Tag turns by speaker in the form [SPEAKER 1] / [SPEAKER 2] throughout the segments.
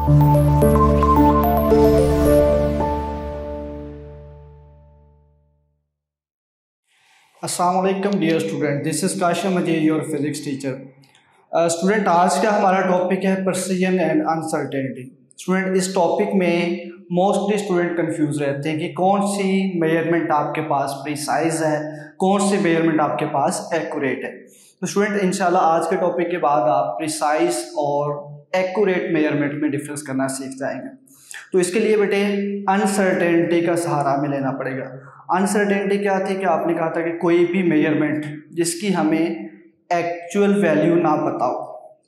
[SPEAKER 1] अस्सलाम वालेकुम dear student, this is Kashim Ajay, your physics teacher. Student, आज का हमारा टॉपिक है प्रिसिजन एंड अनसर्टेनिटी। स्टूडेंट, इस टॉपिक में मोस्टली स्टूडेंट कंफ्यूज रहते हैं कि कौन सी मेजरमेंट आपके पास प्रिसाइज है, कौन सी मेजरमेंट आपके पास एक्यूरेट है। तो स्टूडेंट, इंशाल्लाह आज के टॉपिक के बाद आप प्रिसाइज और एक्यूरेट मेजरमेंट में डिफरेंस करना सीख जाएंगे। तो इसके लिए बेटे अनसर्टेनिटी का सहारा हमें लेना पड़ेगा। अनसर्टेनिटी क्या थी कि आपने कहा था कि कोई भी मेजरमेंट जिसकी हमें एक्चुअल वैल्यू ना पता हो,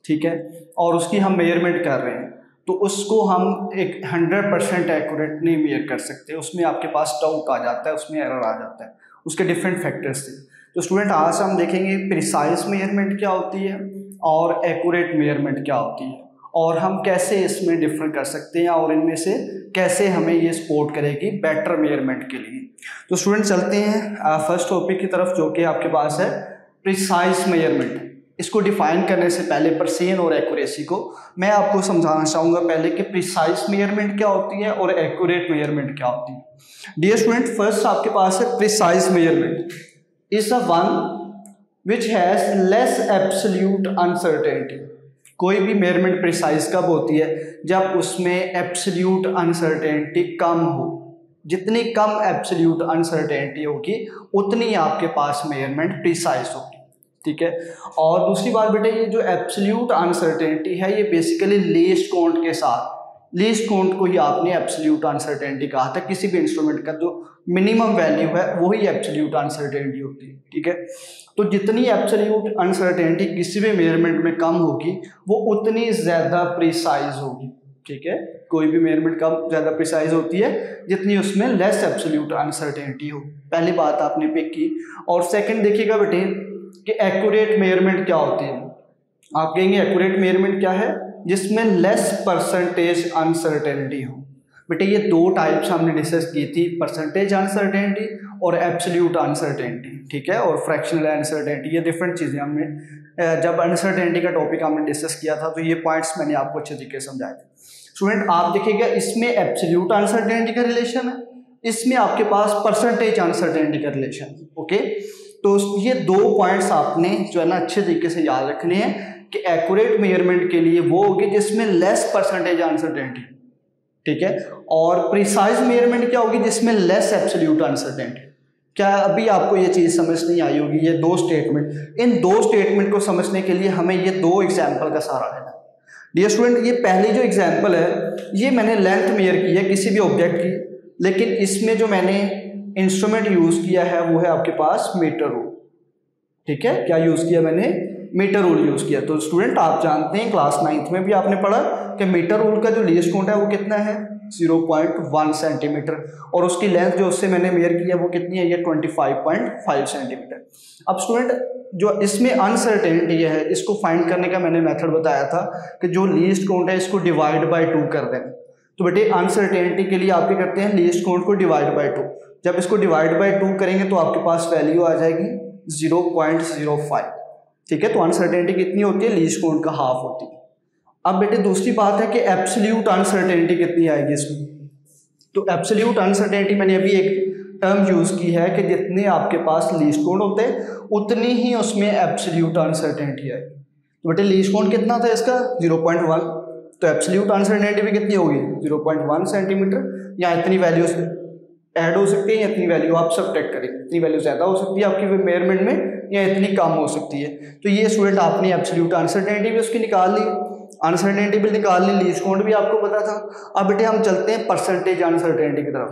[SPEAKER 1] ठीक है, और उसकी हम मेजरमेंट कर रहे हैं, तो उसको हम एक 100% एक्यूरेट नहीं मेजर कर सकते। उसमें आपके पास डाउट आ जाता है, उसमें एरर आ जाता है, उसके डिफरेंट फैक्टर्स थे। तो स्टूडेंट, आज हम देखेंगे प्रिसाइज मेजरमेंट क्या होती है और एक्यूरेट मेजरमेंट क्या होती है, और हम कैसे इसमें डिफर कर सकते हैं और इनमें से कैसे हमें ये सपोर्ट करेगी बेटर मेजरमेंट के लिए। तो स्टूडेंट, चलते हैं फर्स्ट टॉपिक की तरफ, जो कि आपके पास है प्रिसाइज मेजरमेंट। इसको डिफाइन करने से पहले प्रिसिजन और एक्यूरेसी को मैं आपको समझाना चाहूँगा पहले कि प्रिसाइज मेजरमेंट क्या होती है और एक्यूरेट मेजरमेंट क्या होती है। डियर स्टूडेंट, फर्स्ट आपके पास है precise measurement is the one which has less absolute uncertainty. कोई भी मेजरमेंट प्रिसाइज कब होती है? जब उसमें एब्सोल्यूट अनसर्टेनिटी कम हो। जितनी कम एब्सोल्यूट अनसर्टेनिटी होगी उतनी आपके पास मेजरमेंट प्रिसाइज होगी, ठीक है। और दूसरी बात बेटे, ये जो एब्सोल्यूट अनसर्टेनिटी है ये बेसिकली लीस्ट काउंट के साथ, लीस्ट काउंट को ही आपने एब्सोल्यूट अनसर्टेनिटी कहा था। किसी भी इंस्ट्रूमेंट का जो मिनिमम वैल्यू है वही एब्सोल्यूट अनसर्टेनिटी होती है, ठीक है। तो जितनी एब्सोल्यूट अनसर्टेनिटी किसी भी मेजरमेंट में कम होगी वो उतनी ज़्यादा प्रिसाइज होगी, ठीक है। कोई भी मेजरमेंट कम ज़्यादा प्रिसाइज होती है जितनी उसमें लेस एब्सोल्यूट अनसर्टेनिटी हो। पहली बात आपने पिक की। और सेकंड देखिएगा बेटे कि एक्यूरेट मेजरमेंट क्या होती है। आप कहेंगे एक्यूरेट मेजरमेंट क्या है? जिसमें लेस परसेंटेज अनसर्टेनिटी हो। बेटे ये दो टाइप्स हमने डिस्कस की थी, परसेंटेज अनसर्टेनिटी और एब्सोल्यूट अनसर्टेनिटी, ठीक है, और फ्रैक्शनल अनसर्टेनिटी। ये डिफरेंट चीज़ें हमने जब अनसर्टेनिटी का टॉपिक हमने डिस्कस किया था तो ये पॉइंट्स मैंने आपको अच्छे तरीके से समझाए थे। स्टूडेंट, आप देखिएगा इसमें एब्सोल्यूट अनसर्टेनिटी का रिलेशन है, इसमें आपके पास परसेंटेज अनसर्टेनिटी का रिलेशन है, ओके। तो ये दो पॉइंट्स आपने जो है ना अच्छे तरीके से याद रखने हैं कि एक्यूरेट मेजरमेंट के लिए वो होगी जिसमें लेस परसेंटेज अनसर्टेनिटी, ठीक है, और प्रिसाइज मेजरमेंट क्या होगी? जिसमें लेस एब्सोल्यूट अनसर्टेनिटी। क्या अभी आपको ये चीज़ समझ नहीं आई होगी? ये दो स्टेटमेंट, इन दो स्टेटमेंट को समझने के लिए हमें ये दो एग्जाम्पल का सहारा लेना है। डियर स्टूडेंट, ये पहली जो एग्जाम्पल है ये मैंने लेंथ मेजर की है किसी भी ऑब्जेक्ट की, लेकिन इसमें जो मैंने इंस्ट्रूमेंट यूज़ किया है वो है आपके पास मीटर रूल, ठीक है। क्या यूज़ किया मैंने? मीटर रूल यूज़ किया। तो स्टूडेंट, आप जानते हैं क्लास 9th में भी आपने पढ़ा कि मीटर रूल का जो लीस्ट काउंट है वो कितना है? 0.1 सेंटीमीटर, और उसकी लेंथ जो उससे मैंने मेजर किया वो कितनी है? ये 25.5 सेंटीमीटर। अब स्टूडेंट, जो इसमें अनसर्टेनिटी है इसको फाइंड करने का मैंने मेथड बताया था कि जो लीस्ट काउंट है इसको डिवाइड बाय 2 कर दें। तो बेटे अनसर्टेनिटी के लिए आप क्या करते हैं? लीस्ट काउंट को डिवाइड बाय 2। जब इसको डिवाइड बाय 2 करेंगे तो आपके पास वैल्यू आ जाएगी 0.05, ठीक है। तो अनसर्टेनिटी कितनी होती है? लीस्ट काउंट का हाफ होती है। अब बेटे दूसरी बात है कि एब्सोल्यूट अनसर्टेनिटी कितनी आएगी इसमें। तो एब्सोल्यूट अनसर्टेनिटी मैंने अभी एक टर्म यूज़ की है कि जितने आपके पास लीस्ट काउंट होते हैं उतनी ही उसमें एब्सोल्यूट अनसर्टेनिटी आएगी। तो बेटे लीस्ट काउंट कितना था इसका? 0.1, तो एब्सोल्यूट अनसर्टेनिटी भी कितनी होगी? 0.1 सेंटीमीटर। या इतनी वैल्यूज ऐड हो सकती है, इतनी वैल्यू आप सब्ट्रैक्ट करेंगे, इतनी वैल्यू ज़्यादा हो सकती है आपकी मेजरमेंट में या इतनी कम हो सकती है। तो ये स्टूडेंट आपने एब्सोल्यूट अनसर्टेनिटी भी उसकी निकाल ली, अनसर्टेनिटी भी निकाल ली, लीस्ट काउंट भी आपको पता था। अब बेटे हम चलते हैं परसेंटेज अनसर्टेनिटी की तरफ।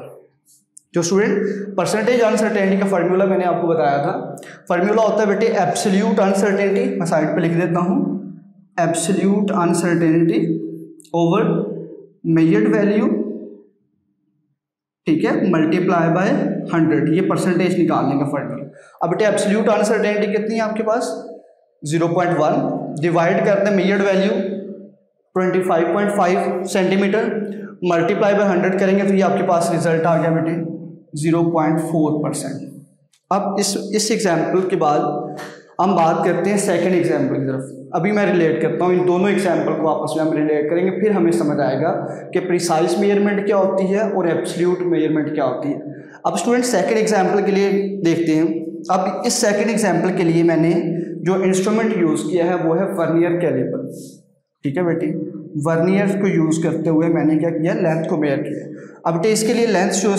[SPEAKER 1] जो स्टूडेंट परसेंटेज अनसर्टेनिटी का फार्मूला मैंने आपको बताया था, फार्मूला होता है बेटे एब्सोल्यूट अनसर्टेनिटी, मैं साइड पे लिख देता हूँ, absolute uncertainty over measured value, ठीक है, मल्टीप्लाई बाय 100। ये परसेंटेज निकालने का फार्मूला। अब बेटे एब्सोल्यूट अनसर्टेनिटी कितनी है आपके पास? 0.1, डिवाइड करते हैं measured value 25.5 centimetre, multiply by 100 करेंगे तो ये आपके पास रिजल्ट आ गया बेटे 0.4%। अब इस एग्जाम्पल के बाद हम बात करते हैं सेकंड एग्जाम्पल की तरफ। अभी मैं रिलेट करता हूँ इन दोनों एग्जाम्पल को, आपस में हम रिलेट करेंगे, फिर हमें समझ आएगा कि प्रिसाइज मेजरमेंट क्या होती है और एब्सोल्यूट मेजरमेंट क्या होती है। अब स्टूडेंट सेकंड एग्जाम्पल के लिए देखते हैं। अब इस सेकंड एग्जाम्पल के लिए मैंने जो इंस्ट्रूमेंट यूज़ किया है वो है वर्नियर कैलिपर। ठीक है बेटी, वर्नियर को यूज़ करते हुए मैंने क्या किया, लेंथ को मेजर किया। अब बेटे इसके लिए लेंथ जो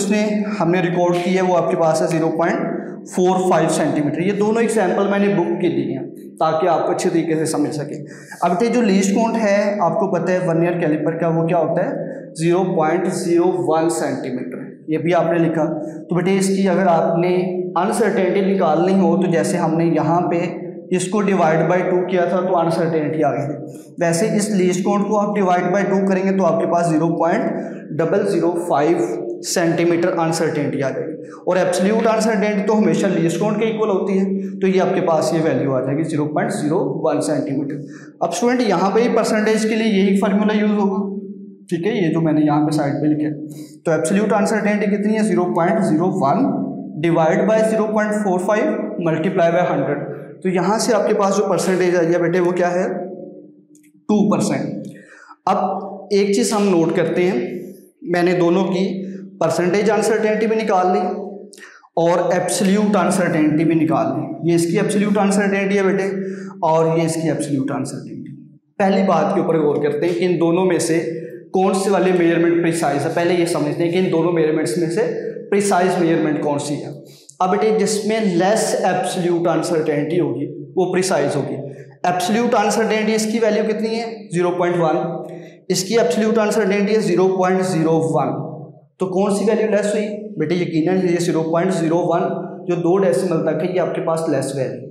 [SPEAKER 1] हमने रिकॉर्ड की है वो आपके पास है 0.45 सेंटीमीटर। ये दोनों एग्जाम्पल मैंने बुक के लिए हैं ताकि आप अच्छे तरीके से समझ सकें। अब बेटे जो लीस्ट काउंट है आपको पता है वर्नियर कैलिपर का, वो क्या होता है 0.01 सेंटीमीटर। ये भी आपने लिखा। तो बेटे इसकी अगर आपने अनसर्टेनिटी निकालनी हो तो जैसे हमने यहाँ पे इसको डिवाइड बाय 2 किया था तो अनसर्टेनिटी आ गई थी, वैसे इस लीस्ट काउंट को आप डिवाइड बाय 2 करेंगे तो आपके पास 0.005 सेंटीमीटर अनसर्टेनिटी आ जाएगी। और एब्सोल्यूट अनसर्टेनिटी तो हमेशा लीस्ट काउंट के इक्वल होती है, तो ये आपके पास ये वैल्यू आ जाएगी 0.01 सेंटीमीटर। अब स्टूडेंट यहाँ पे परसेंटेज के लिए यही फार्मूला यूज होगा। ठीक है, ये जो मैंने यहाँ पे साइड पे लिखा है, तो एब्सोल्यूट अनसर्टेनिटी कितनी है 0.01 डिवाइड बाय 0.45 मल्टीप्लाई बाय 100। तो यहाँ से आपके पास जो परसेंटेज आई है बेटे वो क्या है 2%। अब एक चीज़ हम नोट करते हैं, मैंने दोनों की परसेंटेज अनसर्टेनिटी भी निकाल ली और एब्सोल्यूट अनसर्टेनिटी भी निकाल ली। ये इसकी एब्सोल्यूट अनसर्टेनिटी है बेटे और ये इसकी एब्सोल्यूट अनसर्टेनिटी। पहली बात के ऊपर गौर करते हैं कि इन दोनों में से कौन से वाले मेजरमेंट प्रिसाइज है। पहले ये समझते हैं कि इन दोनों मेजरमेंट्स में से प्रिसाइज मेजरमेंट कौन सी है। अब बेटे जिसमें लेस एब्सोल्यूट अनसर्टेनिटी होगी वो प्रिसाइज होगी। एब्सोल्यूट अनसर्टेनिटी इसकी वैल्यू कितनी है 0.1, इसकी एब्सोल्यूट अनसर्टेनिटी है 0.01। तो कौन सी वैल्यू लेस हुई बेटे, यकीनन ये 0.01 जो 2 डेसिमल तक है ये आपके पास लेस वैल्यू।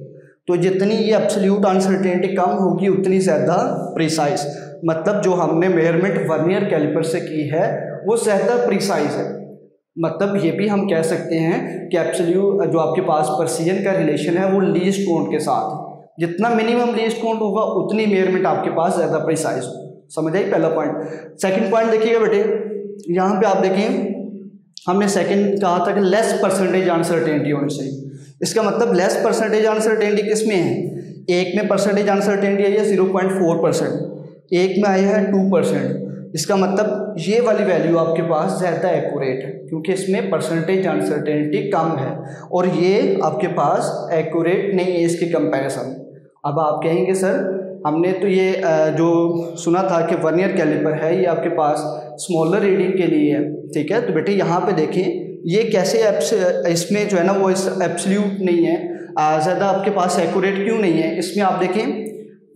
[SPEAKER 1] तो जितनी ये एब्सोल्यूट अनसर्टेनिटी कम होगी उतनी ज़्यादा प्रिसाइज, मतलब जो हमने मेजरमेंट वर्नियर कैलिपर से की है वो ज़्यादा प्रिसाइज है। मतलब ये भी हम कह सकते हैं कि एब्सोल्यूट जो आपके पास प्रिसीजन का रिलेशन है वो लीस्ट काउंट के साथ, जितना मिनिमम लीस्ट काउंट होगा उतनी मेजरमेंट आपके पास ज़्यादा प्रिसाइज हो। समझ आई पहला पॉइंट। सेकंड पॉइंट देखिएगा बेटे, यहाँ पे आप देखें हमने सेकंड कहा था कि लेस परसेंटेज अनसर्टेनिटी होनी चाहिए। इसका मतलब लेस परसेंटेज अनसर्टेनिटी किस में है, एक में परसेंटेज अनसर्टेनिटी आई है 0.4%, एक में आया है 2%। इसका मतलब ये वाली वैल्यू आपके पास ज़्यादा एक्यूरेट है क्योंकि इसमें परसेंटेज अनसर्टेनिटी कम है और ये आपके पास एक्यूरेट नहीं है इसके कंपैरिजन। अब आप कहेंगे सर हमने तो ये जो सुना था कि वर्नियर कैलिपर है ये आपके पास स्मॉलर रीडिंग के लिए है। ठीक है, तो बेटे यहाँ पे देखें ये कैसे इसमें जो है ना वो एब्सोल्यूट नहीं है, ज़्यादा आपके पास एक्यूरेट क्यों नहीं है। इसमें आप देखें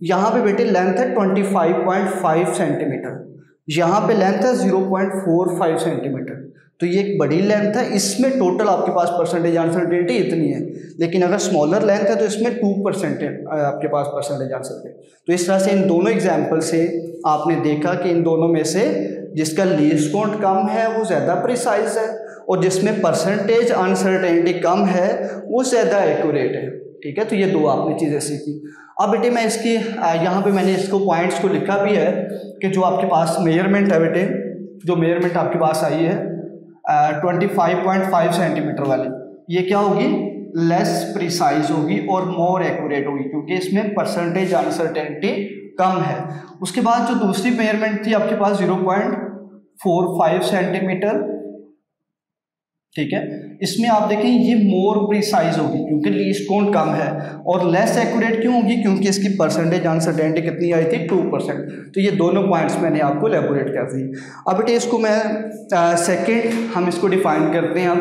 [SPEAKER 1] यहाँ पे बेटे लेंथ है 25.5 सेंटीमीटर, यहाँ पे लेंथ है 0.45 सेंटीमीटर, तो ये एक बड़ी लेंथ है। इसमें टोटल आपके पास परसेंटेज अनसर्टेनिटी इतनी है, लेकिन अगर स्मॉलर लेंथ है तो इसमें 2% है आपके पास परसेंटेज अनसर्टेनिटी। तो इस तरह से इन दोनों एग्जाम्पल से आपने देखा कि इन दोनों में से जिसका लीस्ट काउंट कम है वो ज़्यादा प्रिसाइज है और जिसमें परसेंटेज अनसर्टेनिटी कम है वो ज़्यादा एक्यूरेट है। ठीक है, तो ये दो आपने चीज़ें सीखी। अब बेटे मैं इसकी यहाँ पे मैंने इसको पॉइंट्स को लिखा भी है कि जो आपके पास मेजरमेंट है बेटे, जो मेजरमेंट आपके पास आई है 25.5 सेंटीमीटर वाली, ये क्या होगी लेस प्रिसाइज होगी और मोर एक्यूरेट होगी क्योंकि इसमें परसेंटेज अनसर्टेनिटी कम है। उसके बाद जो दूसरी मेजरमेंट थी आपके पास 0.45 सेंटीमीटर, ठीक है, इसमें आप देखें ये मोर प्रिसाइज होगी क्योंकि लीस्ट काउंट कम है और लेस एक्यूरेट क्यों होगी क्योंकि इसकी परसेंटेज अनसर्टेनिटी कितनी आई थी 2%। तो ये दोनों पॉइंट्स मैंने आपको एलैबोरेट कर दी। अब बेटे इसको मैं सेकंड हम इसको डिफाइन करते हैं हम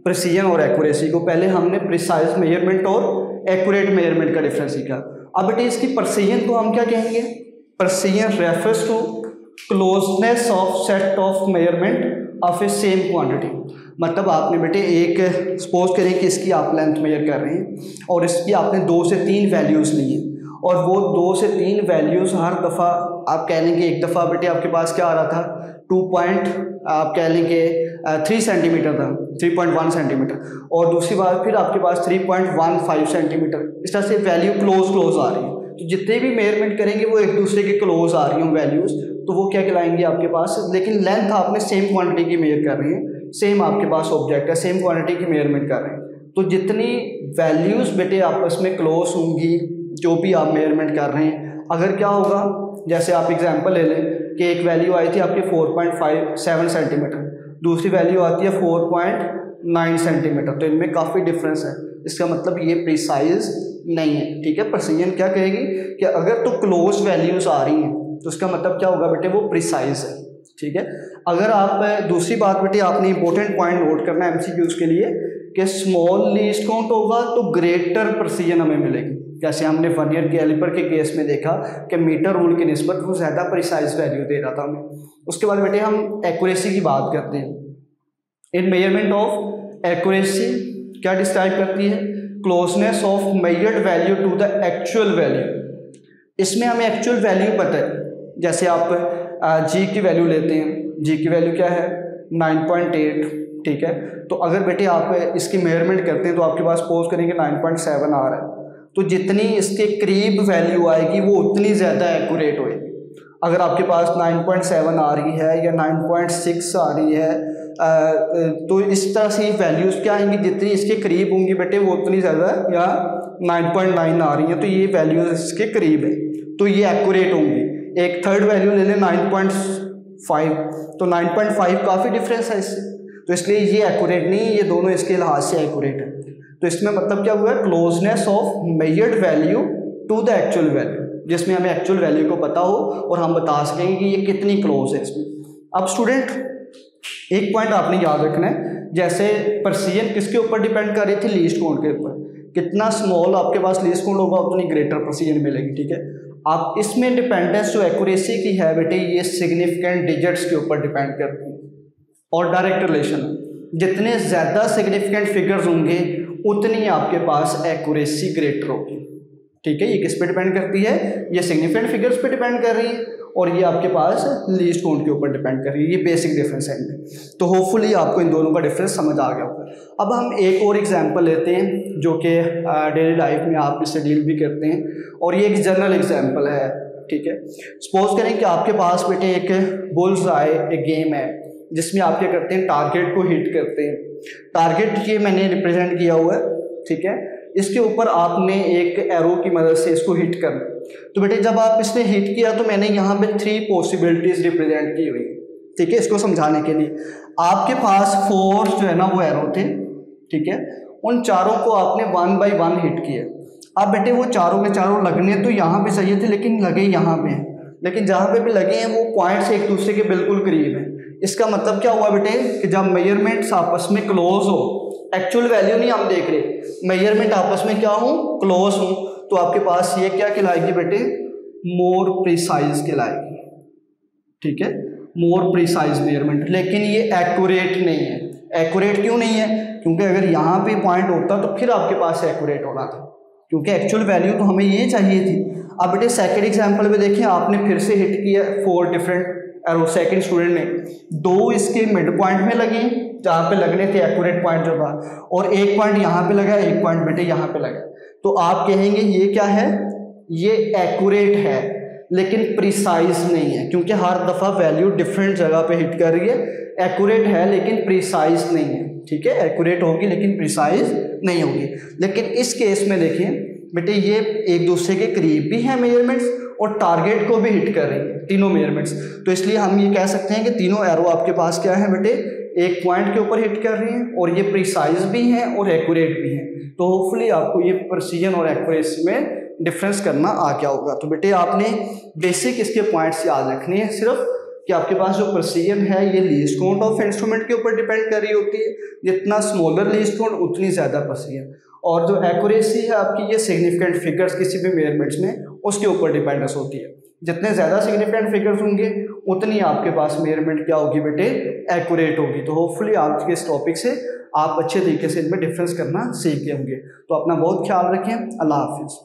[SPEAKER 1] प्रिसीजन और एक्यूरेसी को। पहले हमने प्रिसाइज मेजरमेंट और एक्यूरेट मेजरमेंट का डिफरेंस सीखा। अब बेटे इसकी प्रिसीजन को हम क्या कहेंगे, precision refers to closeness of set of measurement of a same quantity. मतलब आपने बेटे एक सपोज करें कि इसकी आप लेंथ मेजर कर रहे हैं और इसकी आपने 2 से 3 वैल्यूज़ ली हैं और वो 2 से 3 वैल्यूज़ हर दफ़ा आप कह लेंगे, एक दफ़ा बेटे आपके पास क्या आ रहा था 3 सेंटीमीटर था, 3.1 सेंटीमीटर, और दूसरी बार फिर आपके पास 3.15 सेंटीमीटर। इस तरह से वैल्यू क्लोज आ रही है। तो जितने भी मेजरमेंट करेंगे वो एक दूसरे के क्लोज आ रही हूँ वैल्यूज़, तो वो क्या कहलाएंगे आपके पास, लेकिन लेंथ आपने सेम क्वांटिटी की मेजर कर रही है, सेम आपके पास ऑब्जेक्ट है, सेम क्वांटिटी की मेजरमेंट कर रहे हैं, तो जितनी वैल्यूज़ बेटे आपस में क्लोज होंगी, जो भी आप मेजरमेंट कर रहे हैं, अगर क्या होगा, जैसे आप एग्जांपल ले लें कि एक वैल्यू आई थी आपकी 4.57 सेंटीमीटर, दूसरी वैल्यू आती है 4.9 सेंटीमीटर, तो इनमें काफ़ी डिफरेंस है। इसका मतलब ये प्रिसाइज नहीं है, ठीक है। प्रिसीजन क्या कहेगी कि अगर तो क्लोज वैल्यूज़ आ रही हैं तो उसका मतलब क्या होगा बेटे, वो प्रिसाइज है, ठीक है। अगर आप दूसरी बात बेटे आपने इंपॉर्टेंट पॉइंट नोट करना है एमसीक्यूज के लिए कि स्मॉल लीस्ट काउंट होगा तो ग्रेटर प्रिसीजन हमें मिलेगी। जैसे हमने वर्नियर कैलिपर के केस में देखा कि मीटर रूल की निस्बत वो ज़्यादा प्रिसाइज वैल्यू दे रहा था हमें। उसके बाद बेटे हम एक्यूरेसी की बात करते हैं। इन मेजरमेंट ऑफ एक्यूरेसी क्या डिस्क्राइब करती है, closeness of measured value to the actual value. इसमें हमें एक्चुअल वैल्यू पता है, जैसे आप जी की वैल्यू लेते हैं, जी की वैल्यू क्या है 9.8, ठीक है। तो अगर बेटे आप इसकी मेजरमेंट करते हैं तो आपके पास सपोज करेंगे 9.7 आ रहा है, तो जितनी इसके करीब वैल्यू आएगी वो उतनी ज़्यादा एक्यूरेट होएगी। अगर आपके पास 9.7 आ रही है या 9.6 आ रही है तो इस तरह से वैल्यूज़ क्या आएंगी, जितनी इसके करीब होंगी बेटे वो उतनी ज़्यादा, या 9.9 आ रही है तो ये वैल्यूज़ इसके करीब है तो ये एक्यूरेट होंगी। एक थर्ड वैल्यू ले लें 9.5, तो 9.5 काफ़ी डिफरेंस है इससे, तो इसलिए ये एक्यूरेट नहीं है, ये दोनों इसके लिहाज से एक्यूरेट है। तो इसमें मतलब क्या हुआ, closeness of measured value to the actual value, जिसमें हमें एक्चुअल वैल्यू को पता हो और हम बता सकेंगे कि ये कितनी क्लोज है इसमें। अब स्टूडेंट एक पॉइंट आपने याद रखना है, जैसे प्रिसीजन किसके ऊपर डिपेंड कर रही थी, लीस्ट काउंट के ऊपर। कितना स्मॉल आपके पास लीस्ट काउंट होगा उतनी ग्रेटर प्रिसीजन मिलेगी, ठीक है। आप इसमें डिपेंडेंस जो एक्यूरेसी की है बेटे ये सिग्निफिकेंट डिजिट्स के ऊपर डिपेंड करती है और डायरेक्ट रिलेशन, जितने ज़्यादा सिग्निफिकेंट फिगर्स होंगे उतनी आपके पास एक्यूरेसी ग्रेटर होगी, ठीक है। ये किस पे डिपेंड करती है, ये सिग्निफिकेंट फिगर्स पे डिपेंड कर रही है और ये आपके पास लीस्ट काउंट के ऊपर डिपेंड कर रही है। ये बेसिक डिफरेंस है इनमें, तो होपफुली आपको इन दोनों का डिफरेंस समझ आ गया होगा। अब हम एक और एग्जांपल लेते हैं जो कि डेली लाइफ में आप इससे डील भी करते हैं, और ये एक जनरल एग्जांपल है, ठीक है। सपोज करें कि आपके पास बेटे एक बुल्स आई एक गेम है जिसमें आप क्या करते हैं, टारगेट को हिट करते हैं। टारगेट ये मैंने रिप्रेजेंट किया हुआ है, ठीक है। इसके ऊपर आपने एक एरो की मदद से इसको हिट करना। तो बेटे जब आप इसने हिट किया तो मैंने यहाँ पे 3 पॉसिबिलिटीज रिप्रेजेंट की हुई, ठीक है। इसको समझाने के लिए आपके पास 4 जो है ना वो एरो थे, ठीक है। उन चारों को आपने 1 बाय 1 हिट किया। अब बेटे वो चारों के चारों लगने तो यहाँ पे चाहिए थे लेकिन लगे यहाँ पे, लेकिन जहाँ पे भी लगे हैं वो पॉइंट्स एक दूसरे के बिल्कुल करीब हैं। इसका मतलब क्या हुआ बेटे कि जब मेजरमेंट्स आपस में क्लोज हो, एक्चुअल वैल्यू नहीं हम देख रहे, मेजरमेंट आपस में क्या हो, क्लोज हो, तो आपके पास ये क्या कहलाएगी बेटे, मोर प्रिसाइज कहलाएगी, ठीक है। मोर प्रिसाइज मेजरमेंट, लेकिन ये एक्यूरेट नहीं है। एक्यूरेट क्यों नहीं है, क्योंकि अगर यहाँ पे पॉइंट होता तो फिर आपके पास एक्यूरेट होना था, क्योंकि एक्चुअल वैल्यू तो हमें ये चाहिए थी। अब बेटे सेकंड एग्जांपल में देखें, आपने फिर से हिट किया 4 डिफरेंट एरो, सेकंड स्टूडेंट ने 2 इसके मिड पॉइंट में लगे जहाँ पे लगने थे एक्यूरेट पॉइंट जो था, और एक पॉइंट यहाँ पे लगा, एक पॉइंट बेटे यहाँ पे लगा। तो आप कहेंगे ये क्या है, ये एक्यूरेट है लेकिन प्रिसाइज नहीं है, क्योंकि हर दफ़ा वैल्यू डिफरेंट जगह पे हिट कर रही है। एक्यूरेट है लेकिन प्रिसाइज नहीं है, ठीक है। एक्यूरेट होगी लेकिन प्रिसाइज नहीं होगी। लेकिन इस केस में देखिए बेटे ये एक दूसरे के करीब भी हैं मेजरमेंट्स और टारगेट को भी हिट कर रही है, तीनों मेजरमेंट्स। तो इसलिए हम ये कह सकते हैं कि तीनों एरो आपके पास क्या है बेटे, एक पॉइंट के ऊपर हिट कर रही हैं और ये प्रिसाइज भी हैं और एक्यूरेट भी हैं। तो होपफुली आपको ये प्रिसीजन और एक्यूरेसी में डिफरेंस करना आ गया होगा। तो बेटे आपने बेसिक इसके पॉइंट्स याद रखने हैं सिर्फ, कि आपके पास जो प्रिसीजन है ये लीस्ट काउंट ऑफ इंस्ट्रूमेंट के ऊपर डिपेंड कर रही होती है, जितना स्मॉलर लीस्ट काउंट उतनी ज़्यादा प्रिसीजन, और जो एक्यूरेसी है आपकी ये सिग्निफिकेंट फिगर्स किसी भी मेजरमेंट्स में उसके ऊपर डिपेंडेंस होती है। जितने ज़्यादा सिग्निफिकेंट फिगर्स होंगे उतनी आपके पास मेजरमेंट क्या होगी बेटे, एक्यूरेट होगी। तो होपफुली आज के इस टॉपिक से आप अच्छे तरीके से इनमें डिफरेंस करना सीख गए होंगे। तो अपना बहुत ख्याल रखें, अल्लाह हाफिज़।